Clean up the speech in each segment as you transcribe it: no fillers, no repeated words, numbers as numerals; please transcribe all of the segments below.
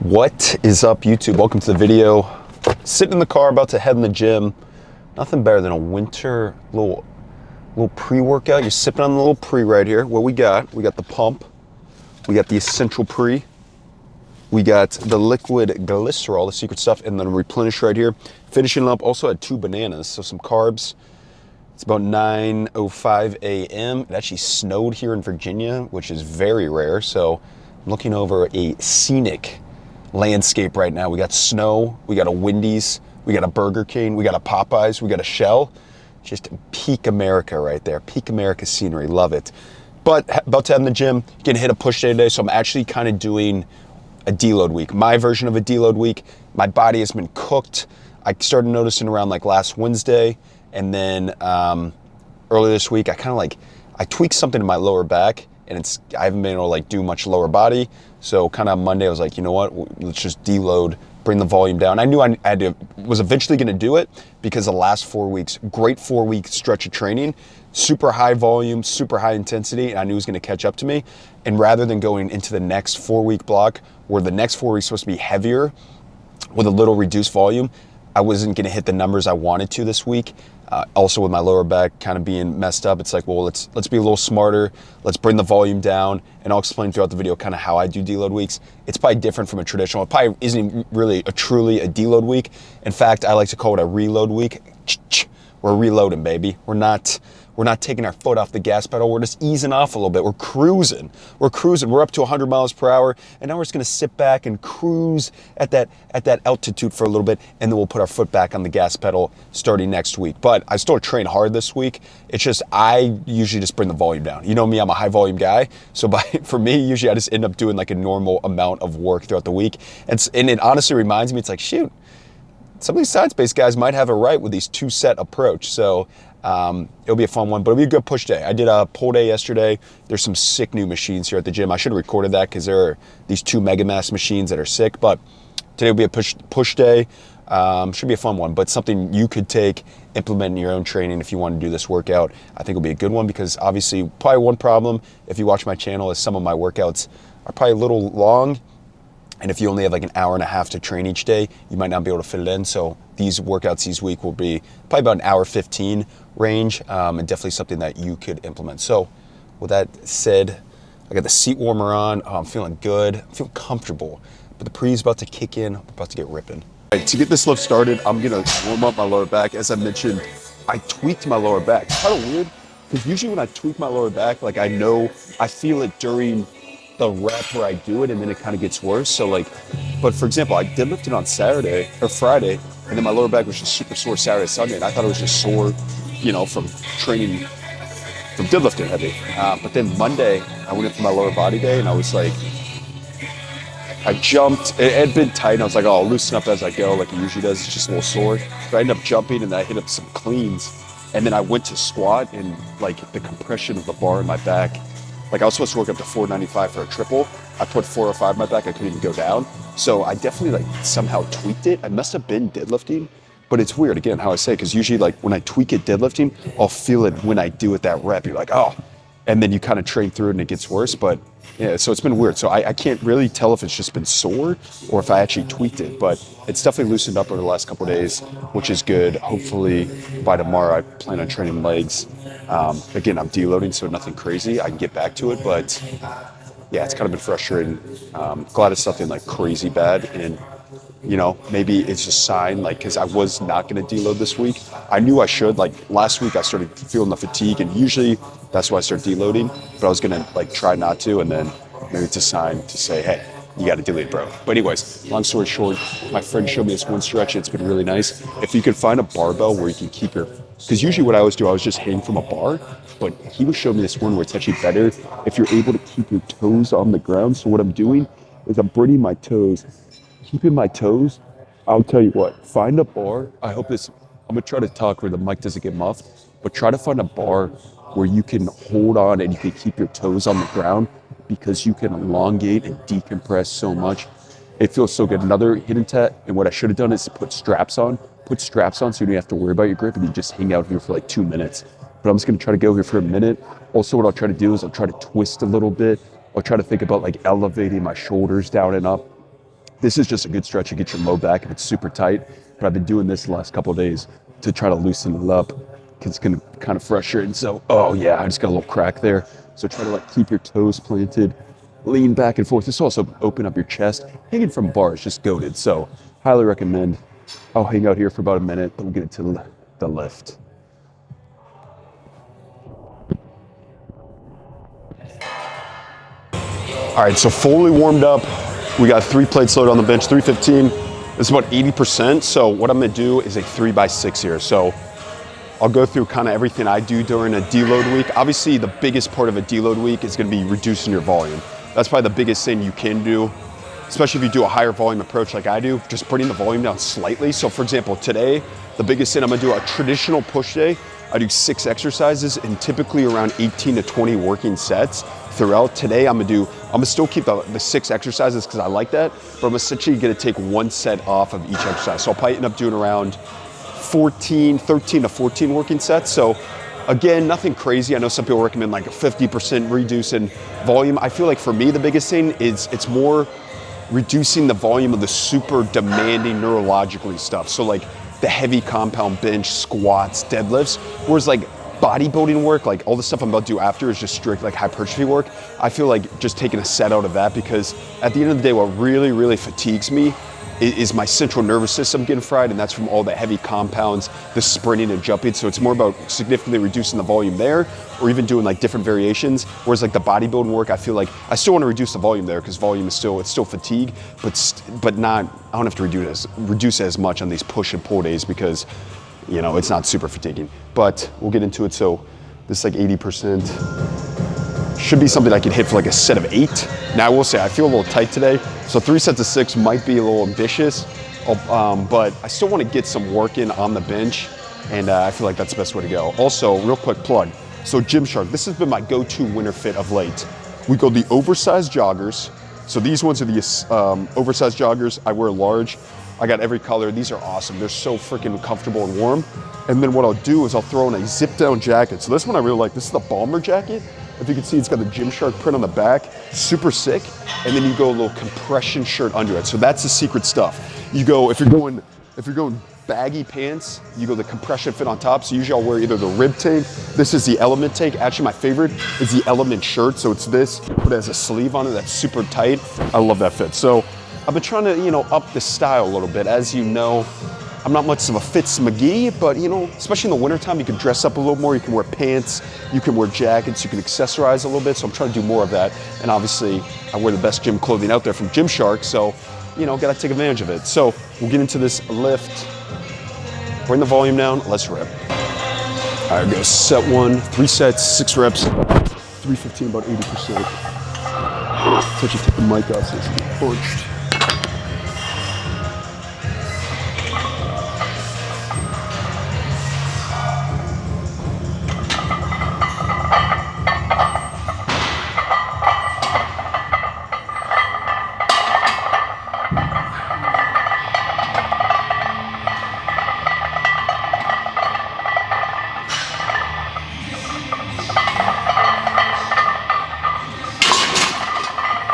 What is up, YouTube? Welcome to the video. Sitting in the car, about to head in the gym. Nothing better than a winter little pre-workout. You're sipping on the little pre right here. What we got? We got the pump. We got the essential pre. We got the liquid glycerol, the secret stuff, and then replenish right here. Finishing up, also had 2 bananas, so some carbs. It's about 9:05 a.m. It actually snowed here in Virginia, which is very rare. So I'm looking over a scenic landscape right now. We got snow, we got a Wendy's, we got a Burger King, we got a Popeyes, we got a Shell. Just peak America right there. Peak America scenery, love it. But about to head in the gym, gonna hit a push day today, so I'm actually kind of doing a deload week. My version of a deload week. My body has been cooked. I started noticing around like last Wednesday, and then earlier this week, I tweaked something in my lower back, and I haven't been able to do much lower body. So kind of Monday, I was like, you know what, let's just deload, bring the volume down. I knew I was eventually gonna do it because the last 4 weeks, great 4-week stretch of training, super high volume, super high intensity, and I knew it was gonna catch up to me. And rather than going into the next 4-week block, where the next 4 weeks supposed to be heavier with a little reduced volume, I wasn't gonna hit the numbers I wanted to this week. Also with my lower back kind of being messed up, it's like, well, let's be a little smarter. Let's bring the volume down, and I'll explain throughout the video kind of how I do deload weeks. It's probably different from a traditional. It probably isn't really truly a deload week. In fact, I like to call it a reload week. We're reloading, baby. We're not taking our foot off the gas pedal. We're just easing off a little bit. We're cruising. We're up to 100 miles per hour, and now we're just gonna sit back and cruise at that altitude for a little bit, and then we'll put our foot back on the gas pedal starting next week. But I still train hard this week. It's just I usually just bring the volume down. You know me, I'm a high volume guy. So for me, usually I just end up doing like a normal amount of work throughout the week. And it honestly reminds me, it's like, shoot, some of these science-based guys might have it right with these 2-set approach. So it'll be a fun one, but it'll be a good push day. I did a pull day yesterday. There's some sick new machines here at the gym. I should have recorded that because there are these 2 Mega Mass machines that are sick, but today will be a push day. Should be a fun one, but something you could implement in your own training if you want to do this workout. I think it'll be a good one because obviously probably one problem if you watch my channel is some of my workouts are probably a little long. And if you only have like an hour and a half to train each day, you might not be able to fit it in. So these workouts this week will be probably about an hour 15 range, and definitely something that you could implement. So with that said, I got the seat warmer on. Oh, I'm feeling good. I feel comfortable. But the pre is about to kick in. I'm about to get ripping. All right, to get this lift started, I'm gonna warm up my lower back. As I mentioned, I tweaked my lower back. It's kind of weird because usually when I tweak my lower back, like I feel it during the rep where I do it, and then it kind of gets worse. So but for example, I deadlifted on Saturday or Friday, and then my lower back was just super sore Saturday, Sunday, and I thought it was just sore, from training, from deadlifting heavy. But then Monday, I went in for my lower body day, and I was like, I jumped. It had been tight, and I was like, oh, I'll loosen up as I go, like it usually does. It's just a little sore. So I ended up jumping, and I hit up some cleans, and then I went to squat, and the compression of the bar in my back. I was supposed to work up to 495 for a triple. I put 405 in my back. I couldn't even go down. So I definitely somehow tweaked it. I must have been deadlifting, but it's weird again how I say, because usually when I tweak it deadlifting, I'll feel it when I do it that rep. You're like, oh, and then you kind of train through it and it gets worse. But yeah, so it's been weird. So I can't really tell if it's just been sore or if I actually tweaked it, but it's definitely loosened up over the last couple of days, which is good. Hopefully by tomorrow, I plan on training legs. Again, I'm deloading, so nothing crazy. I can get back to it, but yeah, it's kind of been frustrating. Glad it's nothing crazy bad, and maybe it's just a sign, because I was not going to deload this week. I knew I should. Last week, I started feeling the fatigue, and usually that's why I start deloading. But I was going to try not to, and then maybe it's a sign to say, hey, you got to delete, bro. But anyways, long story short, my friend showed me this one stretch. It's been really nice. If you can find a barbell where you can keep because usually what I always do, I was just hang from a bar, but he was showing me this one where it's actually better if you're able to keep your toes on the ground. So what I'm doing is I'm bringing my toes, keeping my toes. I'll tell you what, find a bar. I'm gonna try to talk where the mic doesn't get muffed, but try to find a bar where you can hold on and you can keep your toes on the ground, because you can elongate and decompress so much. It feels so good. Another hidden tech, and what I should have done is to put straps on so you don't have to worry about your grip and you just hang out here for 2 minutes. But I'm just gonna try to go here for a minute. Also, what I'll try to do is I'll try to twist a little bit. I'll try to think about elevating my shoulders down and up. This is just a good stretch to get your low back if it's super tight. But I've been doing this the last couple of days to try to loosen it up because it's gonna kind of frustrate. And so, oh yeah, I just got a little crack there. So try to like keep your toes planted, lean back and forth. This also open up your chest. Hanging from bar is just goated. So highly recommend. I'll hang out here for about a minute, then we'll get into the lift. All right, so fully warmed up. We got 3 plates loaded on the bench, 315. It's about 80%. So what I'm gonna do is a 3x6 here. So I'll go through kind of everything I do during a deload week. Obviously, the biggest part of a deload week is gonna be reducing your volume. That's probably the biggest thing you can do, especially if you do a higher volume approach like I do, just bringing the volume down slightly. So for example, today, the biggest thing I'm gonna do a traditional push day. I do 6 exercises and typically around 18 to 20 working sets throughout. Today, I'm gonna still keep the 6 exercises because I like that, but I'm essentially gonna take 1 set off of each exercise. So I'll probably end up doing around 13 to 14 working sets. So again, nothing crazy. I know some people recommend like a 50% reduce in volume. I feel like for me, the biggest thing is it's more reducing the volume of the super demanding neurologically stuff. So like the heavy compound bench, squats, deadlifts, whereas like bodybuilding work, like all the stuff I'm about to do after is just strict like hypertrophy work. I feel like just taking a set out of that, because at the end of the day, what really, really fatigues me is my central nervous system getting fried, and that's from all the heavy compounds, the sprinting and jumping. So it's more about significantly reducing the volume there, or even doing like different variations. Whereas like the bodybuilding work, I feel like I still want to reduce the volume there because volume is it's still fatigue, but not, I don't have to reduce it as much on these push and pull days because, you know, it's not super fatiguing. But we'll get into it. So this is like 80%. Should be something I could hit for like a set of 8. Now I will say I feel a little tight today, so 3 sets of 6 might be a little ambitious, but I still want to get some work in on the bench, and I feel like that's the best way to go. Also, real quick plug, so Gymshark, this has been my go-to winter fit of late. We go the oversized joggers. So these ones are the oversized joggers. I wear large. I got every color. These are awesome. They're so freaking comfortable and warm. And then what I'll do is I'll throw in a zip-down jacket. So this one I really like. This is the bomber jacket. If you can see, it's got the Gymshark print on the back, super sick. And then you go a little compression shirt under it. So that's the secret stuff. You go, if you're going baggy pants, you go the compression fit on top. So usually I'll wear either the rib tank. This is the Element tank. Actually, my favorite is the Element shirt. So it's this, but it has a sleeve on it that's super tight. I love that fit. So I've been trying to, up the style a little bit. As you know, I'm not much of a Fitz McGee, but especially in the wintertime, you can dress up a little more. You can wear pants, you can wear jackets, you can accessorize a little bit. So I'm trying to do more of that. And obviously, I wear the best gym clothing out there from Gymshark. So, gotta take advantage of it. So we'll get into this lift. Bring the volume down, let's rip. All right, go set 1, 3 sets, 6 reps, 315, about 80%. So you take the mic off so it's torched.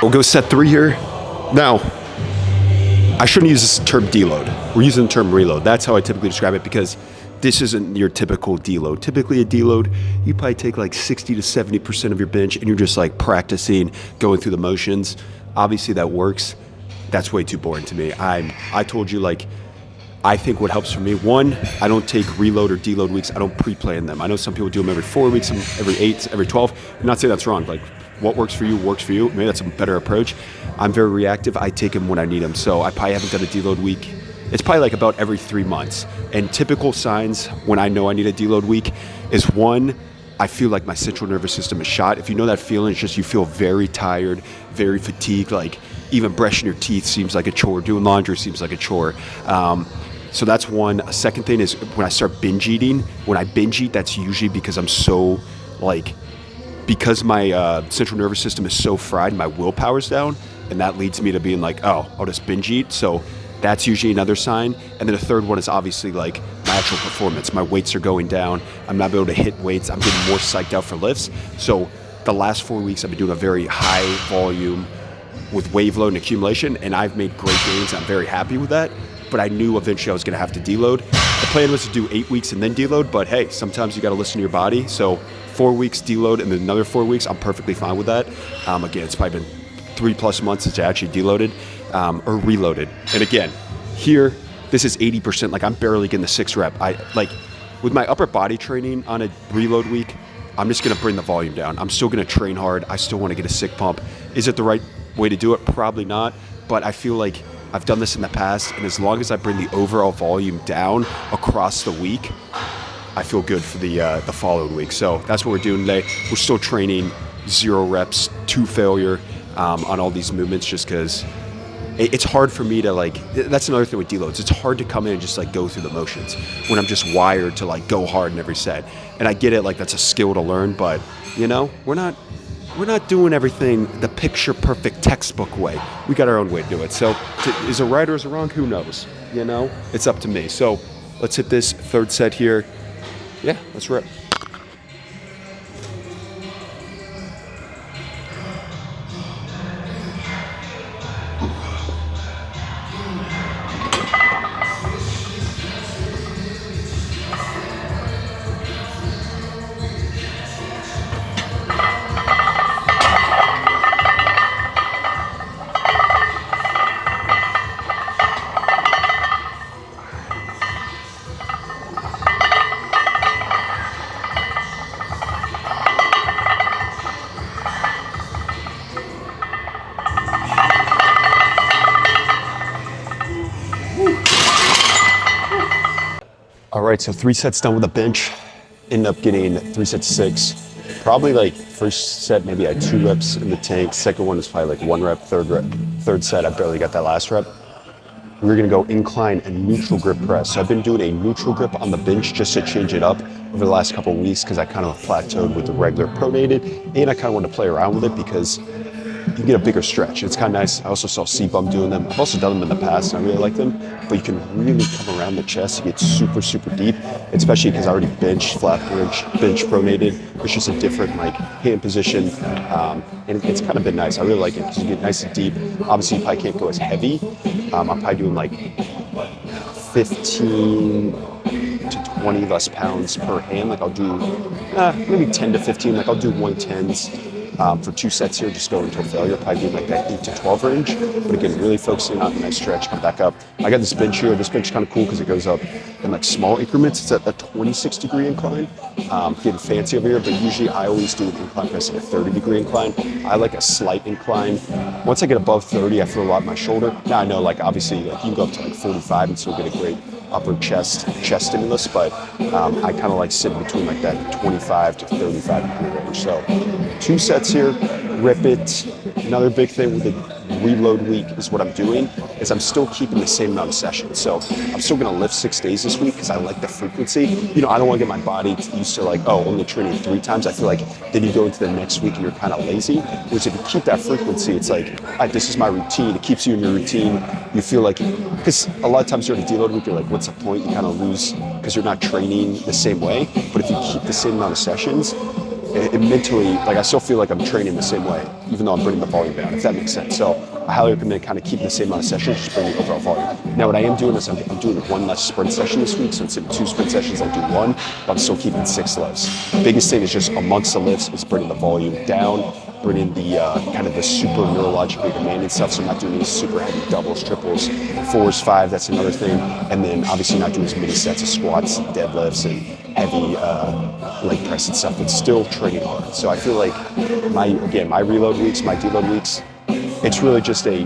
We'll go set 3 here. Now, I shouldn't use this term deload. We're using the term reload. That's how I typically describe it, because this isn't your typical deload. Typically a deload, you probably take like 60 to 70% of your bench and you're just like practicing, going through the motions. Obviously that works. That's way too boring to me. I told you, like, I think what helps for me, 1, I don't take reload or deload weeks. I don't pre-plan them. I know some people do them every 4 weeks, every 8, every 12. I'm not saying that's wrong. Like, what works for you works for you. Maybe that's a better approach. I'm very reactive. I take them when I need them. So I probably haven't done a deload week. It's probably like about every 3 months. And typical signs when I know I need a deload week is, 1, I feel like my central nervous system is shot. If you know that feeling, it's just you feel very tired, very fatigued. Like even brushing your teeth seems like a chore. Doing laundry seems like a chore. So that's 1. A second thing is when I start binge eating. When I binge eat, that's usually because I'm so because my central nervous system is so fried, my willpower's down, and that leads me to being like, oh, I'll just binge eat. So that's usually another sign. And then a third one is obviously like my actual performance. My weights are going down. I'm not able to hit weights. I'm getting more psyched out for lifts. So the last 4 weeks, I've been doing a very high volume with wave load and accumulation, and I've made great gains. I'm very happy with that, but I knew eventually I was gonna have to deload. The plan was to do 8 weeks and then deload, but hey, sometimes you gotta listen to your body. So 4 weeks deload and then another 4 weeks, I'm perfectly fine with that. Again, it's probably been 3+ months since I actually deloaded or reloaded. And again, here, this is 80%, like I'm barely getting the 6 rep. With my upper body training on a reload week, I'm just gonna bring the volume down. I'm still gonna train hard. I still wanna get a sick pump. Is it the right way to do it? Probably not, but I feel like I've done this in the past, and as long as I bring the overall volume down across the week, I feel good for the following week. So that's what we're doing today. We're still training 0 reps to failure on all these movements, just because it's hard for me to that's another thing with deloads. It's hard to come in and just go through the motions when I'm just wired to go hard in every set. And I get it, that's a skill to learn, but we're not doing everything the picture perfect textbook way. We got our own way to do it. So is it right or is it wrong? Who knows? It's up to me. So let's hit this 3rd set here. Yeah, let's rip. All right, so 3 sets done with the bench. Ended up getting 3 sets 6. Probably first set, maybe I had 2 reps in the tank. Second one was probably 1 rep. Third set, I barely got that last rep. We're gonna go incline and neutral grip press. So I've been doing a neutral grip on the bench just to change it up over the last couple of weeks because I kind of plateaued with the regular pronated, and I kind of want to play around with it because you can get a bigger stretch. It's kind of nice. I also saw C-Bum doing them. I've also done them in the past, and I really like them, but you can really come around the chest to get super, super deep, especially because I already benched, flat bench pronated. It's just a different hand position, and it's kind of been nice. I really like it because you get nice and deep. Obviously, you probably can't go as heavy. I'm probably doing 15 to 20 less pounds per hand. I'll do maybe 10 to 15. I'll do 110s. For 2 sets here, just going until failure, probably doing that 8 to 12 range. But again, really focusing on a nice stretch, come back up. I got this bench here. This bench is kind of cool because it goes up in small increments. It's at a 26-degree incline. Getting fancy over here, but usually I always do an incline press at a 30-degree incline. I like a slight incline. Once I get above 30, I feel a lot in my shoulder. Now I know, obviously, you can go up to 45 and still get a great upper chest stimulus, but I kind of sitting between that 25 to 35 degree range. So 2 sets here, rip it. Another big thing with the reload week is what I'm doing is I'm still keeping the same amount of sessions. So I'm still gonna lift 6 days this week because I like the frequency. I don't want to get my body used to only training 3 times. I feel then you go into the next week and you're kind of lazy. Whereas if you keep that frequency, it's this is my routine. It keeps you in your routine. You feel because a lot of times during a deload week, you're what's the point? You kind of lose because you're not training the same way. But if you keep the same amount of sessions, it mentally, I still feel I'm training the same way, even though I'm bringing the volume down, if that makes sense. So I highly recommend kind of keeping the same amount of sessions, just bring the overall volume. Now what I am doing is I'm doing 1 less sprint session this week, so instead of 2 sprint sessions, I'll do 1, but I'm still keeping 6 lifts. Biggest thing is just amongst the lifts is bringing the volume down, bringing the kind of the super neurologically demanding stuff, so I'm not doing these super heavy doubles, triples, 4s, 5, that's another thing. And then obviously not doing as many sets of squats, deadlifts, and heavy leg press and stuff, but still training hard. So I feel my reload weeks, my deload weeks, it's really just a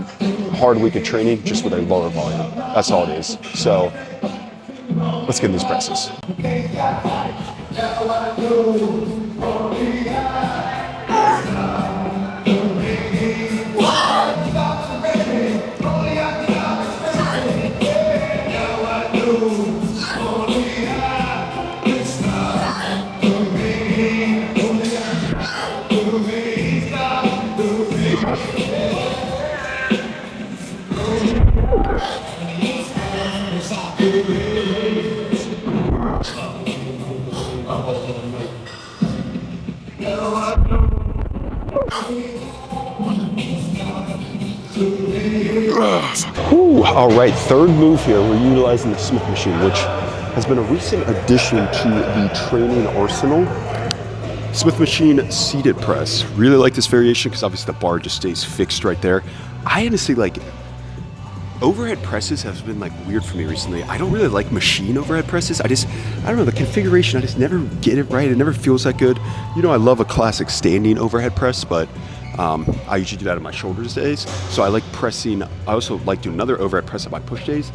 hard week of training just with a lower volume. That's all it is. So let's get in these presses. Whew. All right, third move here. We're utilizing the Smith machine, which has been a recent addition to the training arsenal. Smith machine seated press. Really like this variation because obviously the bar just stays fixed right there. I honestly like overhead presses have been like weird for me recently. I don't really like machine overhead presses. I don't know, the configuration, I just never get it right. It never feels that good. You know, I love a classic standing overhead press, but I usually do that on my shoulders days. So I like pressing. I also like doing another overhead press on my push days.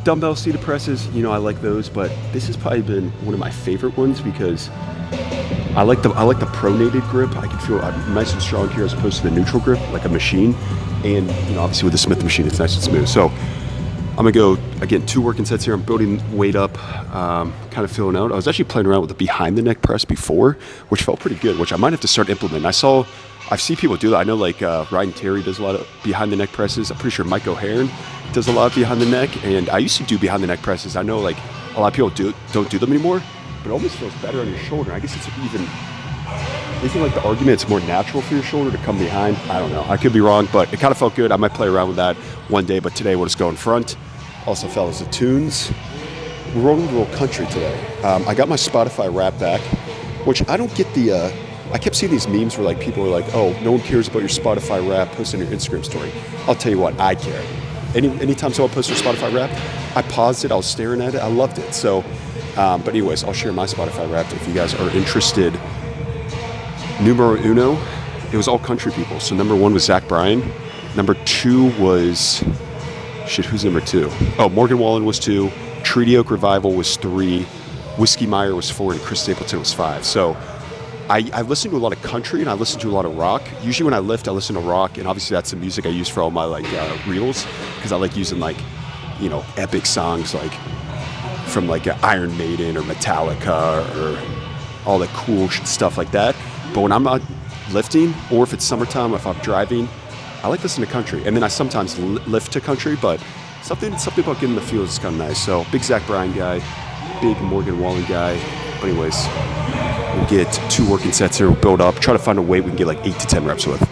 Dumbbell seated presses, you know, I like those, but this has probably been one of my favorite ones because I like the pronated grip. I can feel nice and strong here as opposed to the neutral grip, like a machine. And you know, obviously with the Smith machine, it's nice and smooth. So I'm gonna go again 2 working sets here. I'm building weight up, kind of filling out. I was actually playing around with the behind the neck press before, which felt pretty good, which I might have to start implementing. I've seen people do that. I know like Ryan Terry does a lot of behind the neck presses. I'm pretty sure Mike O'Haron does a lot behind the neck. And I used to do behind the neck presses. I know like a lot of people don't do them anymore, but it almost feels better on your shoulder. I guess it's isn't like the argument it's more natural for your shoulder to come behind. I don't know. I could be wrong, but it kind of felt good. I might play around with that one day, but today we'll just go in front. Also, fellas, the tunes. We're rolling a little country today. I got my Spotify rap back, which I don't get the... I kept seeing these memes where like people were like, oh, no one cares about your Spotify rap, post on your Instagram story. I'll tell you what, I care. Anytime someone posts their Spotify rap, I paused it, I was staring at it, I loved it. So, but anyways, I'll share my Spotify rap if you guys are interested. Numero uno, it was all country people. So number 1 was Zach Bryan. Number 2 was, who's number 2? Oh, Morgan Wallen was 2. Treaty Oak Revival was 3. Whiskey Meyer was 4, and Chris Stapleton was 5. So I listen to a lot of country and I listen to a lot of rock. Usually when I lift, I listen to rock, and obviously that's the music I use for all my like reels, because I like using like, you know, epic songs like from like Iron Maiden or Metallica or all the cool stuff like that. But when I'm not lifting, or if it's summertime, if I'm driving, I like listening to country. And then I sometimes lift to country, but something about getting in the field is kind of nice. So big Zach Bryan guy, big Morgan Wallen guy. But anyways, we'll get 2 working sets here, we'll build up, try to find a weight we can get like 8 to 10 reps with.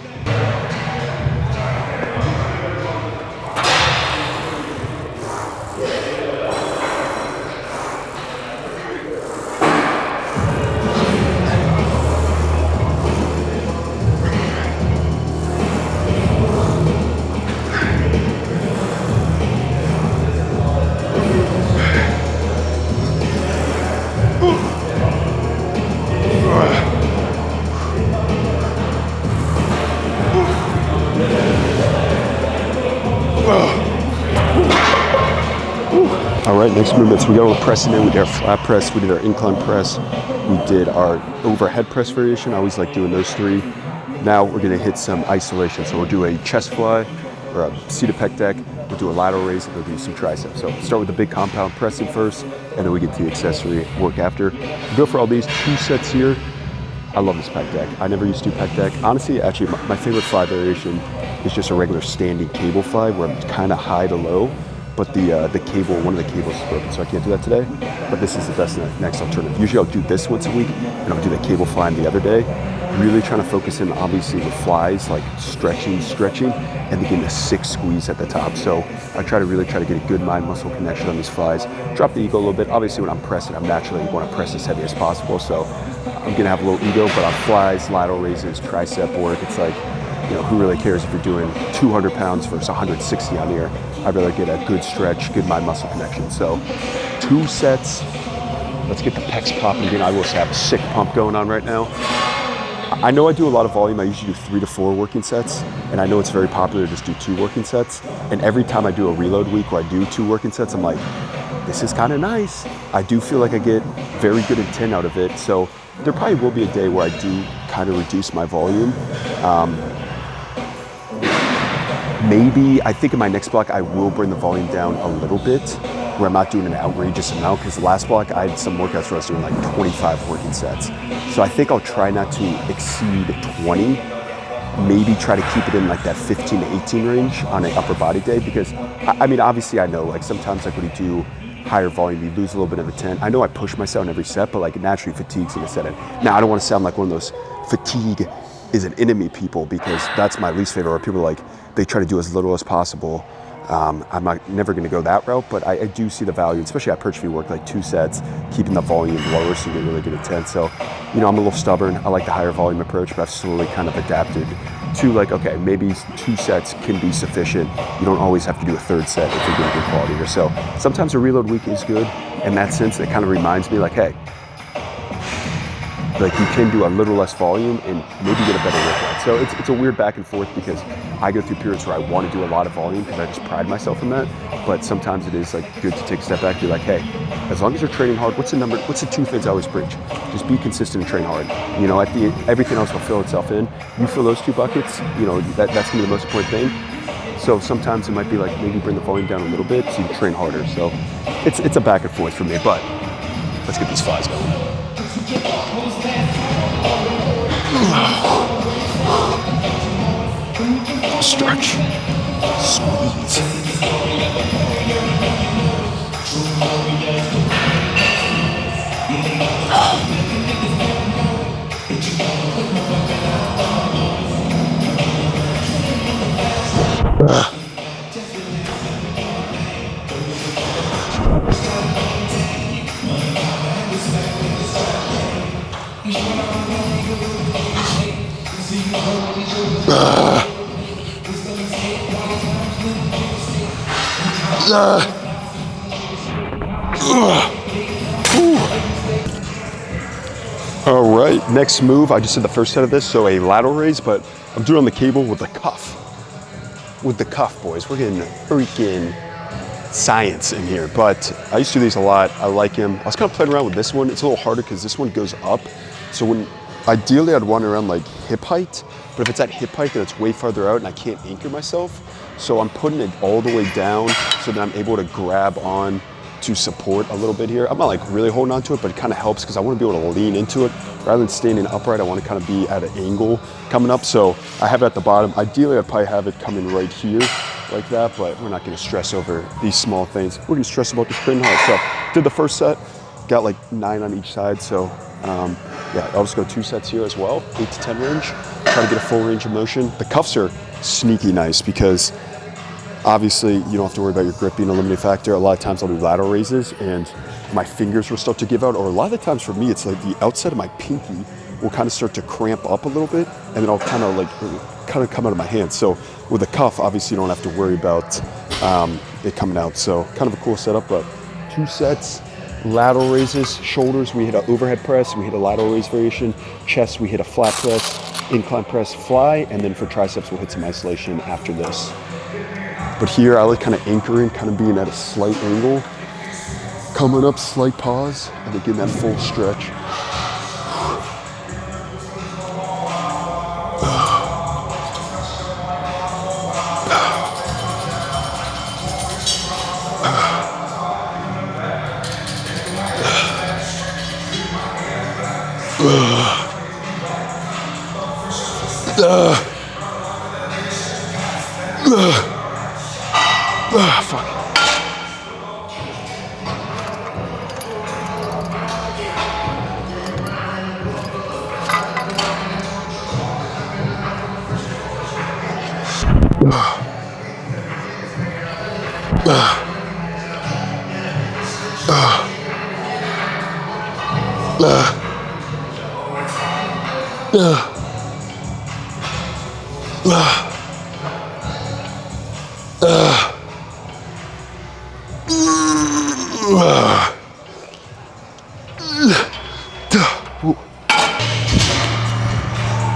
All right, next movements. We got all the pressing in. We did our flat press. We did our incline press. We did our overhead press variation. I always like doing those 3. Now we're gonna hit some isolation. So we'll do a chest fly or a seated pec deck. We'll do a lateral raise, and we'll do some triceps. So start with the big compound pressing first, and then we get to the accessory work after. We'll go for all these 2 sets here. I love this pec deck. I never used to do pec deck. Honestly, actually, my favorite fly variation is just a regular standing cable fly where I'm kind of high to low. But the cable, one of the cables is broken, so I can't do that today. But this is the best next alternative. Usually I'll do this once a week, and I'll do the cable flying the other day. Really trying to focus in, obviously, with flies, like stretching, and then getting a 6 squeeze at the top. So I really try to get a good mind-muscle connection on these flies. Drop the ego a little bit. Obviously, when I'm pressing, I'm naturally want to press as heavy as possible. So I'm gonna have a little ego, but on flies, lateral raises, tricep work, it's like, you know, who really cares if you're doing 200 pounds versus 160 on here? I'd rather get a good stretch, good mind-muscle connection. So 2 sets. Let's get the pecs popping again. I will have a sick pump going on right now. I know I do a lot of volume. I usually do 3 to 4 working sets, and I know it's very popular to just do 2 working sets. And every time I do a reload week where I do 2 working sets, I'm like, this is kind of nice. I do feel like I get very good intent out of it. So there probably will be a day where I do kind of reduce my volume. Maybe, I think in my next block, I will bring the volume down a little bit, where I'm not doing an outrageous amount, because the last block, I had some workouts where I was doing like 25 working sets. So I think I'll try not to exceed 20, maybe try to keep it in like that 15 to 18 range on an upper body day, because, I mean, obviously I know, like sometimes like when you do higher volume, you lose a little bit of intent. I know I push myself in every set, but like naturally fatigue's gonna set in. Now, I don't want to sound like one of those fatigue is an enemy people, because that's my least favorite, where people like, they try to do as little as possible. I'm never going to go that route, but I do see the value, especially hypertrophy work, like 2 sets, keeping the volume lower so you get really good intent. So, you know, I'm a little stubborn. I like the higher volume approach, but I've slowly kind of adapted to like, okay, maybe 2 sets can be sufficient. You don't always have to do a 3rd set if you're getting good quality here. So sometimes a reload week is good. In that sense, it kind of reminds me like, hey, like you can do a little less volume and maybe get a better workout. So it's a weird back and forth because I go through periods where I want to do a lot of volume because I just pride myself in that. But sometimes it is like good to take a step back and be like, hey, as long as you're training hard, what's the 2 things I always preach? Just be consistent and train hard. You know, everything else will fill itself in. You fill those 2 buckets, you know, that's gonna be the most important thing. So sometimes it might be like maybe bring the volume down a little bit so you can train harder. So it's a back and forth for me, but let's get these flies going. Stretch, squeeze. All right, next move, I just did the first set of this, so a lateral raise, but I'm doing on the cable with the cuff. With the cuff, boys. We're getting freaking science in here, but I used to do these a lot. I like him. I was kind of playing around with this one. It's a little harder because this one goes up. So ideally I'd want it around like hip height, but if it's at hip height, then it's way farther out and I can't anchor myself. So I'm putting it all the way down so that I'm able to grab on to support a little bit here. I'm not like really holding on to it, but it kind of helps because I want to be able to lean into it. Rather than standing upright, I want to kind of be at an angle coming up. So I have it at the bottom. Ideally, I'd probably have it coming right here like that, but we're not going to stress over these small things. We're going to stress about just training hard. So did the first set, got like 9 on each side. So yeah, I'll just go 2 sets here as well, 8 to 10 range. Try to get a full range of motion. The cuffs are sneaky nice because obviously you don't have to worry about your grip being a limiting factor. A lot of times I'll do lateral raises and my fingers will start to give out, or a lot of the times for me, it's like the outside of my pinky will kind of start to cramp up a little bit and then I'll kind of come out of my hand. So with a cuff, obviously you don't have to worry about it coming out. So kind of a cool setup, but 2 sets, lateral raises, shoulders, we hit an overhead press, we hit a lateral raise variation, chest, we hit a flat press, incline press, fly, and then for triceps, we'll hit some isolation after this. But here I like kind of anchoring, kind of being at a slight angle, coming up, slight pause, and then getting that full stretch. Fuck.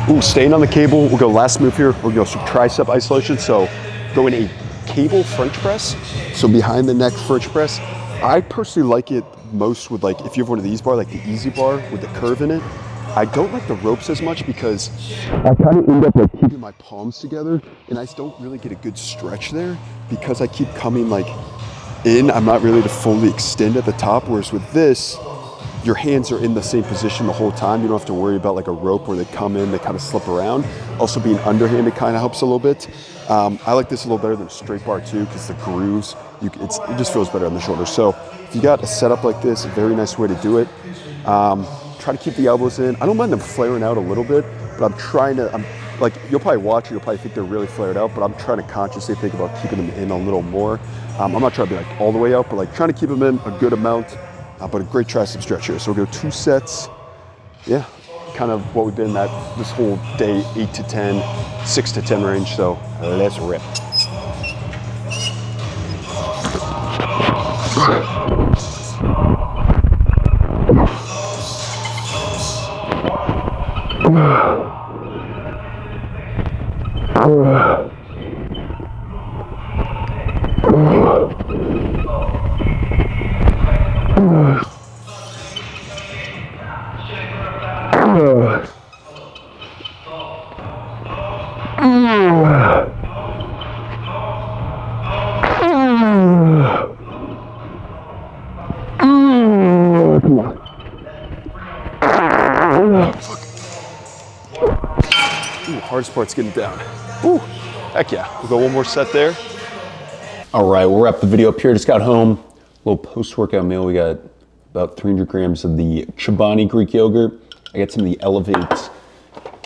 Ooh, staying on the cable, we'll go last move here. We'll go some tricep isolation. So go in a cable French press. So behind the neck French press. I personally like it most with like, if you have one of these bar, like the easy bar with the curve in it. I don't like the ropes as much because I kind of end up like keeping my palms together and I just don't really get a good stretch there because I keep coming like in. I'm not really to fully extend at the top. Whereas with this, your hands are in the same position the whole time. You don't have to worry about like a rope where they come in, they kind of slip around. Also being underhanded kind of helps a little bit. I like this a little better than a straight bar too because the grooves, it just feels better on the shoulder. So if you got a setup like this, a very nice way to do it. Try to keep the elbows in. I don't mind them flaring out a little bit, but I'm like, you'll probably watch it, you'll probably think they're really flared out, but I'm trying to consciously think about keeping them in a little more. I'm not trying to be like all the way out, but like trying to keep them in a good amount, but a great tricep stretch here. So we'll go 2 sets. Yeah, kind of what we've been at this whole day, 8 to 10, 6 to 10 range. So let's rip. Hardest part's getting down. Ooh, heck yeah. We'll go one more set there. All right, we'll wrap the video up here. Just got home. A little post-workout meal. We got about 300 grams of the Chobani Greek yogurt. I got some of the Elevate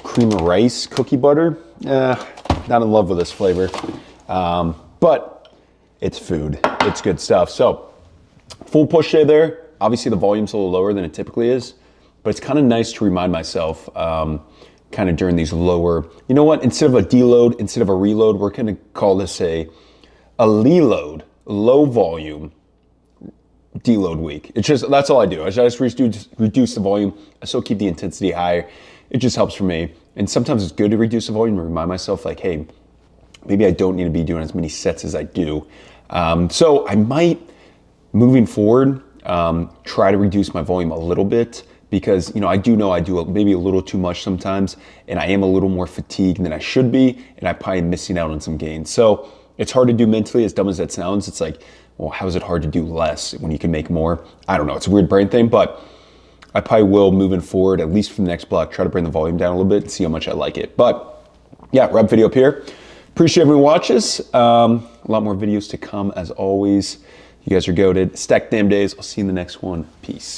cream of rice cookie butter. Not in love with this flavor, but it's food. It's good stuff. So, full push day there. Obviously, the volume's a little lower than it typically is, but it's kind of nice to remind myself kind of during these lower, you know what, instead of a deload, instead of a reload, we're going to call this a leload, low volume deload week. It's just, that's all I do. I just reduce the volume. I still keep the intensity higher. It just helps for me. And sometimes it's good to reduce the volume and remind myself like, hey, maybe I don't need to be doing as many sets as I do. So I might, moving forward, try to reduce my volume a little bit, because I do maybe a little too much sometimes, and I am a little more fatigued than I should be, and I'm probably missing out on some gains. So it's hard to do mentally, as dumb as that sounds. It's like, well, how is it hard to do less when you can make more? I don't know, it's a weird brain thing, but I probably will, moving forward, at least for the next block, try to bring the volume down a little bit and see how much I like it. But yeah, wrap video up here. Appreciate everyone who watches. A lot more videos to come as always. You guys are goated. Stack damn days. I'll see you in the next one. Peace.